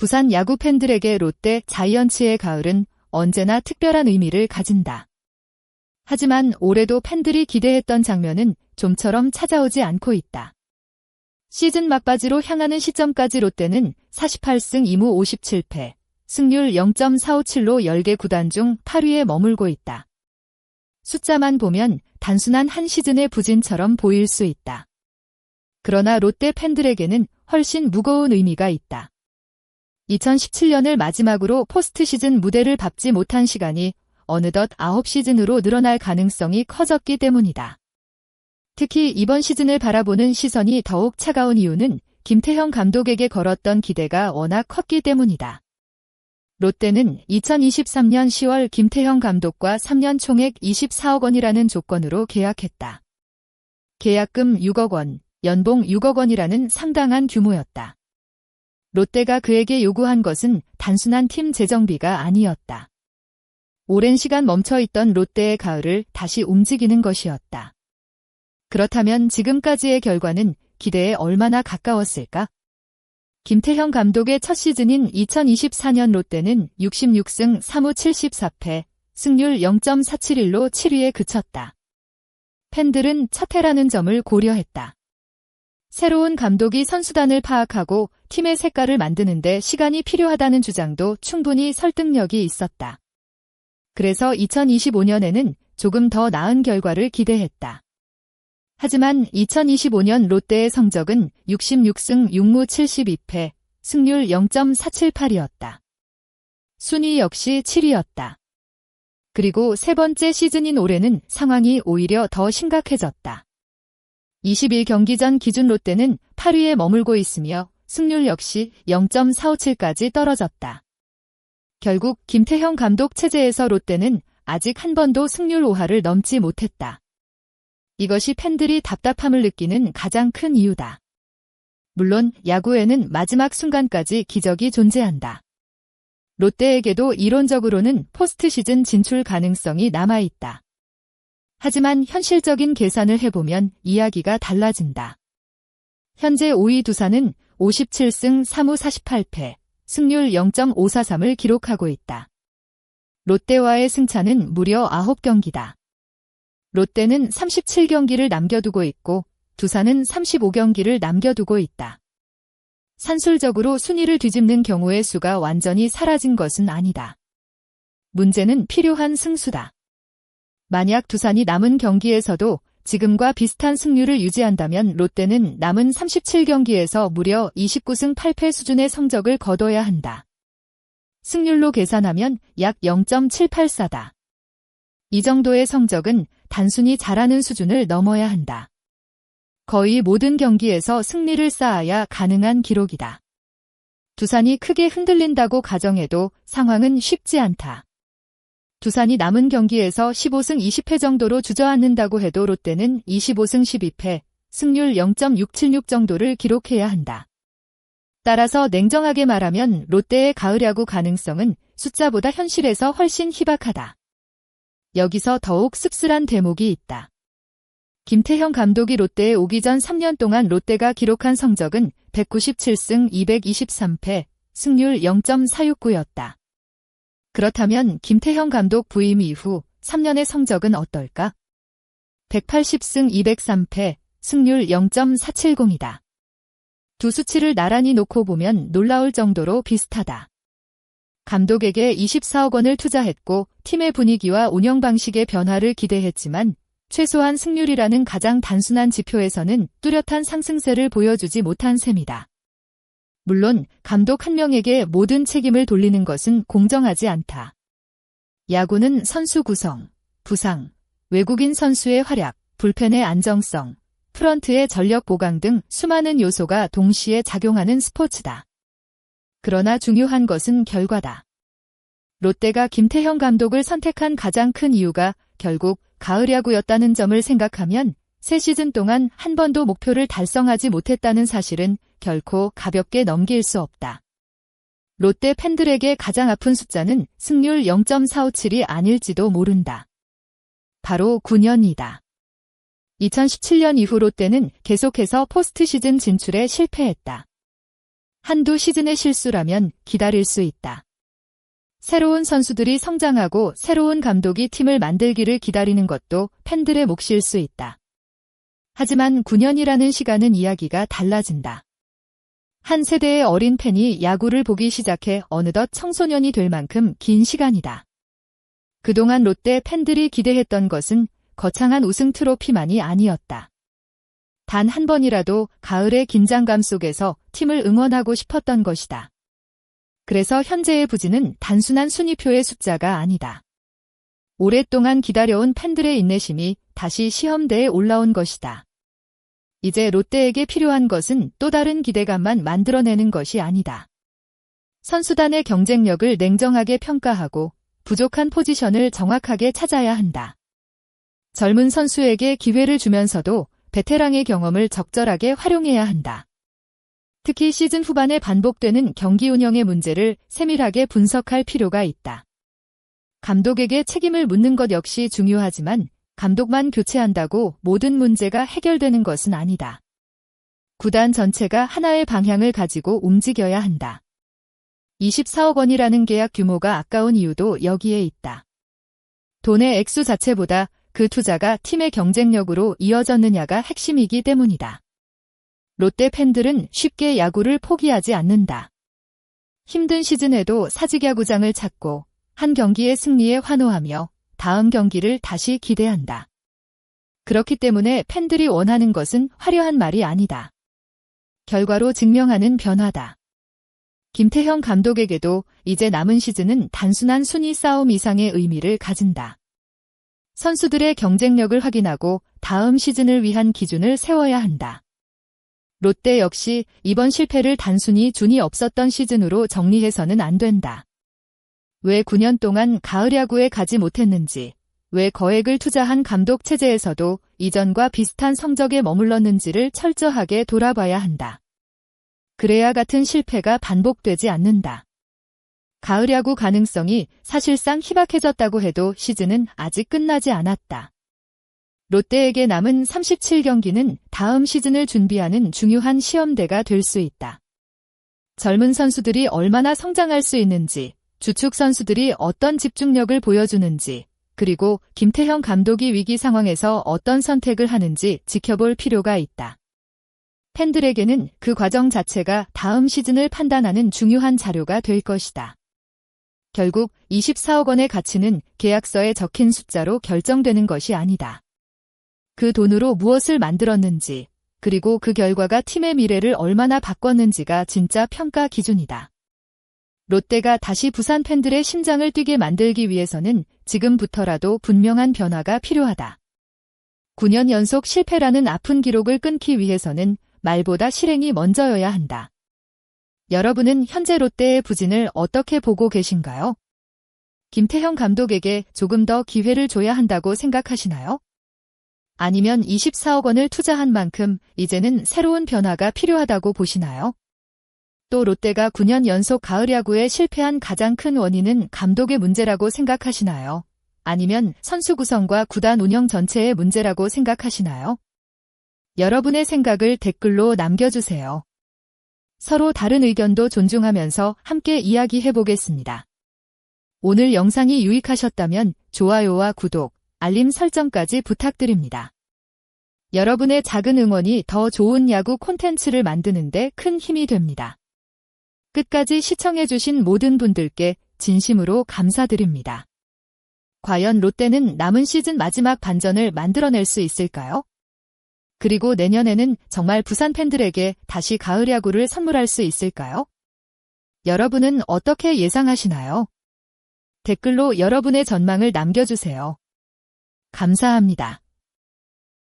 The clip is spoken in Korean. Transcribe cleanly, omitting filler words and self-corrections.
부산 야구 팬들에게 롯데 자이언츠의 가을은 언제나 특별한 의미를 가진다. 하지만 올해도 팬들이 기대했던 장면은 좀처럼 찾아오지 않고 있다. 시즌 막바지로 향하는 시점까지 롯데는 48승 2무 57패, 승률 0.457로 10개 구단 중 8위에 머물고 있다. 숫자만 보면 단순한 한 시즌의 부진처럼 보일 수 있다. 그러나 롯데 팬들에게는 훨씬 무거운 의미가 있다. 2017년을 마지막으로 포스트 시즌 무대를 밟지 못한 시간이 어느덧 9시즌으로 늘어날 가능성이 커졌기 때문이다. 특히 이번 시즌을 바라보는 시선이 더욱 차가운 이유는 김태형 감독에게 걸었던 기대가 워낙 컸기 때문이다. 롯데는 2023년 10월 김태형 감독과 3년 총액 24억 원이라는 조건으로 계약했다. 계약금 6억 원, 연봉 6억 원이라는 상당한 규모였다. 롯데가 그에게 요구한 것은 단순한 팀 재정비가 아니었다. 오랜 시간 멈춰있던 롯데의 가을을 다시 움직이는 것이었다. 그렇다면 지금까지의 결과는 기대에 얼마나 가까웠을까? 김태형 감독의 첫 시즌인 2024년 롯데는 66승 3무 74패, 승률 0.471로 7위에 그쳤다. 팬들은 첫 해라는 점을 고려했다. 새로운 감독이 선수단을 파악하고 팀의 색깔을 만드는 데 시간이 필요하다는 주장도 충분히 설득력이 있었다. 그래서 2025년에는 조금 더 나은 결과를 기대했다. 하지만 2025년 롯데의 성적은 66승 6무 72패, 승률 0.478이었다. 순위 역시 7위였다. 그리고 세 번째 시즌인 올해는 상황이 오히려 더 심각해졌다. 21경기전 기준 롯데는 8위에 머물고 있으며 승률 역시 0.457까지 떨어졌다. 결국 김태형 감독 체제에서 롯데는 아직 한 번도 승률 5할을 넘지 못했다. 이것이 팬들이 답답함을 느끼는 가장 큰 이유다. 물론 야구에는 마지막 순간까지 기적이 존재한다. 롯데에게도 이론적으로는 포스트 시즌 진출 가능성이 남아있다. 하지만 현실적인 계산을 해보면 이야기가 달라진다. 현재 5위 두산은 57승 3무 48패, 승률 0.543을 기록하고 있다. 롯데와의 승차는 무려 9경기다. 롯데는 37경기를 남겨두고 있고 두산은 35경기를 남겨두고 있다. 산술적으로 순위를 뒤집는 경우의 수가 완전히 사라진 것은 아니다. 문제는 필요한 승수다. 만약 두산이 남은 경기에서도 지금과 비슷한 승률을 유지한다면 롯데는 남은 37경기에서 무려 29승 8패 수준의 성적을 거둬야 한다. 승률로 계산하면 약 0.784다. 이 정도의 성적은 단순히 잘하는 수준을 넘어야 한다. 거의 모든 경기에서 승리를 쌓아야 가능한 기록이다. 두산이 크게 흔들린다고 가정해도 상황은 쉽지 않다. 두산이 남은 경기에서 15승 20패 정도로 주저앉는다고 해도 롯데는 25승 12패, 승률 0.676 정도를 기록해야 한다. 따라서 냉정하게 말하면 롯데의 가을 야구 가능성은 숫자보다 현실에서 훨씬 희박하다. 여기서 더욱 씁쓸한 대목이 있다. 김태형 감독이 롯데에 오기 전 3년 동안 롯데가 기록한 성적은 197승 223패, 승률 0.469였다. 그렇다면 김태형 감독 부임 이후 3년의 성적은 어떨까? 180승 203패, 승률 0.470이다. 두 수치를 나란히 놓고 보면 놀라울 정도로 비슷하다. 감독에게 24억 원을 투자했고 팀의 분위기와 운영 방식의 변화를 기대했지만 최소한 승률이라는 가장 단순한 지표에서는 뚜렷한 상승세를 보여주지 못한 셈이다. 물론 감독 한 명에게 모든 책임을 돌리는 것은 공정하지 않다. 야구는 선수 구성, 부상, 외국인 선수의 활약, 불펜의 안정성, 프런트의 전력 보강 등 수많은 요소가 동시에 작용하는 스포츠다. 그러나 중요한 것은 결과다. 롯데가 김태형 감독을 선택한 가장 큰 이유가 결국 가을 야구였다는 점을 생각하면 새 시즌 동안 한 번도 목표를 달성하지 못했다는 사실은 결코 가볍게 넘길 수 없다. 롯데 팬들에게 가장 아픈 숫자는 승률 0.457이 아닐지도 모른다. 바로 9년이다. 2017년 이후 롯데는 계속해서 포스트 시즌 진출에 실패했다. 한두 시즌의 실수라면 기다릴 수 있다. 새로운 선수들이 성장하고 새로운 감독이 팀을 만들기를 기다리는 것도 팬들의 몫일 수 있다. 하지만 9년이라는 시간은 이야기가 달라진다. 한 세대의 어린 팬이 야구를 보기 시작해 어느덧 청소년이 될 만큼 긴 시간이다. 그동안 롯데 팬들이 기대했던 것은 거창한 우승 트로피만이 아니었다. 단 한 번이라도 가을의 긴장감 속에서 팀을 응원하고 싶었던 것이다. 그래서 현재의 부진은 단순한 순위표의 숫자가 아니다. 오랫동안 기다려온 팬들의 인내심이 다시 시험대에 올라온 것이다. 이제 롯데에게 필요한 것은 또 다른 기대감만 만들어내는 것이 아니다. 선수단의 경쟁력을 냉정하게 평가하고 부족한 포지션을 정확하게 찾아야 한다. 젊은 선수에게 기회를 주면서도 베테랑의 경험을 적절하게 활용해야 한다. 특히 시즌 후반에 반복되는 경기 운영의 문제를 세밀하게 분석할 필요가 있다. 감독에게 책임을 묻는 것 역시 중요하지만 감독만 교체한다고 모든 문제가 해결되는 것은 아니다. 구단 전체가 하나의 방향을 가지고 움직여야 한다. 24억 원이라는 계약 규모가 아까운 이유도 여기에 있다. 돈의 액수 자체보다 그 투자가 팀의 경쟁력으로 이어졌느냐가 핵심이기 때문이다. 롯데 팬들은 쉽게 야구를 포기하지 않는다. 힘든 시즌에도 사직야구장을 찾고 한 경기의 승리에 환호하며 다음 경기를 다시 기대한다. 그렇기 때문에 팬들이 원하는 것은 화려한 말이 아니다. 결과로 증명하는 변화다. 김태형 감독에게도 이제 남은 시즌은 단순한 순위 싸움 이상의 의미를 가진다. 선수들의 경쟁력을 확인하고 다음 시즌을 위한 기준을 세워야 한다. 롯데 역시 이번 실패를 단순히 준이 없었던 시즌으로 정리해서는 안 된다. 왜 9년 동안 가을 야구에 가지 못했는지, 왜 거액을 투자한 감독 체제에서도 이전과 비슷한 성적에 머물렀는지를 철저하게 돌아봐야 한다. 그래야 같은 실패가 반복되지 않는다. 가을 야구 가능성이 사실상 희박해졌다고 해도 시즌은 아직 끝나지 않았다. 롯데에게 남은 37경기는 다음 시즌을 준비하는 중요한 시험대가 될 수 있다. 젊은 선수들이 얼마나 성장할 수 있는지, 주축 선수들이 어떤 집중력을 보여주는지, 그리고 김태형 감독이 위기 상황에서 어떤 선택을 하는지 지켜볼 필요가 있다. 팬들에게는 그 과정 자체가 다음 시즌을 판단하는 중요한 자료가 될 것이다. 결국 24억 원의 가치는 계약서에 적힌 숫자로 결정되는 것이 아니다. 그 돈으로 무엇을 만들었는지, 그리고 그 결과가 팀의 미래를 얼마나 바꿨는지가 진짜 평가 기준이다. 롯데가 다시 부산 팬들의 심장을 뛰게 만들기 위해서는 지금부터라도 분명한 변화가 필요하다. 9년 연속 실패라는 아픈 기록을 끊기 위해서는 말보다 실행이 먼저여야 한다. 여러분은 현재 롯데의 부진을 어떻게 보고 계신가요? 김태형 감독에게 조금 더 기회를 줘야 한다고 생각하시나요? 아니면 24억 원을 투자한 만큼 이제는 새로운 변화가 필요하다고 보시나요? 또 롯데가 9년 연속 가을 야구에 실패한 가장 큰 원인은 감독의 문제라고 생각하시나요? 아니면 선수 구성과 구단 운영 전체의 문제라고 생각하시나요? 여러분의 생각을 댓글로 남겨주세요. 서로 다른 의견도 존중하면서 함께 이야기해 보겠습니다. 오늘 영상이 유익하셨다면 좋아요와 구독, 알림 설정까지 부탁드립니다. 여러분의 작은 응원이 더 좋은 야구 콘텐츠를 만드는 데 큰 힘이 됩니다. 끝까지 시청해주신 모든 분들께 진심으로 감사드립니다. 과연 롯데는 남은 시즌 마지막 반전을 만들어낼 수 있을까요? 그리고 내년에는 정말 부산 팬들에게 다시 가을 야구를 선물할 수 있을까요? 여러분은 어떻게 예상하시나요? 댓글로 여러분의 전망을 남겨주세요. 감사합니다.